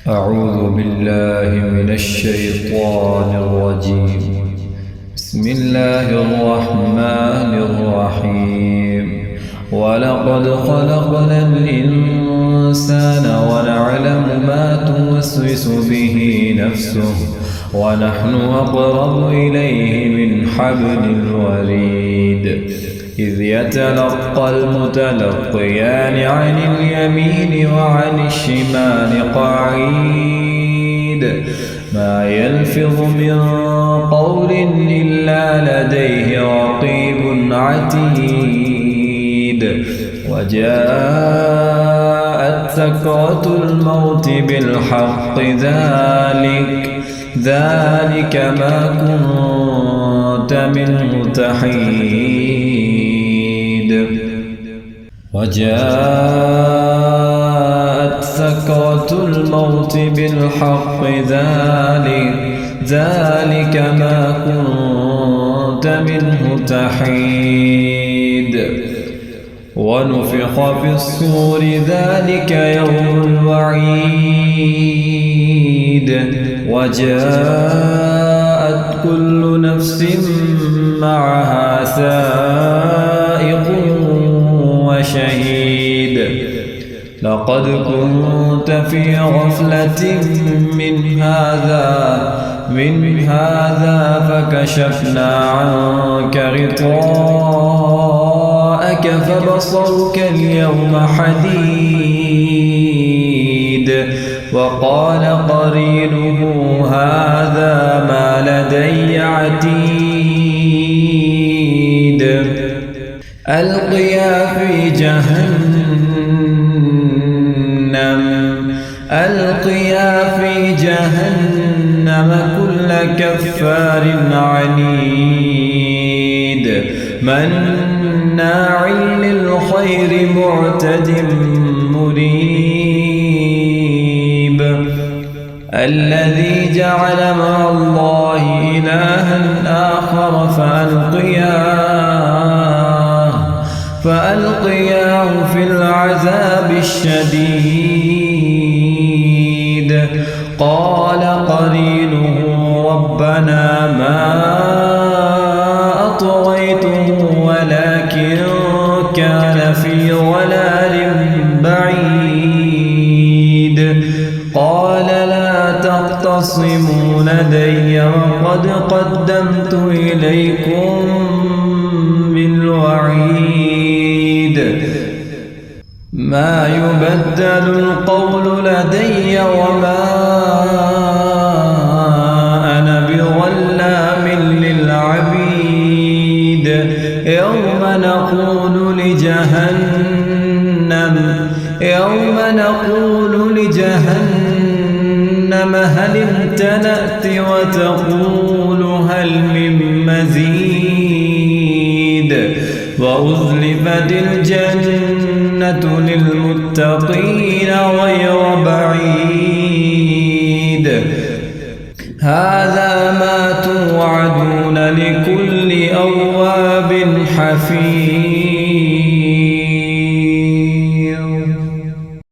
أعوذ بالله من الشيطان الرجيم. بسم الله الرحمن الرحيم. ولقد خلقنا الإنسان ونعلم ما توسوس به نفسه ونحن أقرب إليه من حبل الوريد. إذ يتلقى المتلقيان عن اليمين وعن الشمال قعيد. ما يلفظ من قول إلا لديه رقيب عتيد. وجاءت سكرة الموت بالحق ذلك ما كنت منه تحيد. وجاءت سكرة الموت بالحق ذلك ما كنت منه تحيد. ونفخ في الصور ذلك يوم الوعيد. وجاءت كل نفس معها سائق وشهيد. لقد كنت في غفلة من هذا فكشفنا عنك غطاءك فبصرك اليوم حديد. وقال قرينه هذا ما لدي عتيد. ألقيا في جهنم كل كفار عنيد مناع للخير معتد مريب. الذي جعل مع الله إلها آخر فألقياه في العذاب الشديد. قال قرينه ربنا ما أطغيته ولكن كان في ضلال بعيد. قال لا تختصموا لدي وقد قدمت إليكم بالوعيد. ما يبدل القول لدي وما أنا بظلام للعبيد. يوم نقول لجهنم هل امتلأت وتقول هل من مزيد. وأزلفت الجنة للمتقين غير بعيد. هذا ما توعدون لكل أواب حفيظ.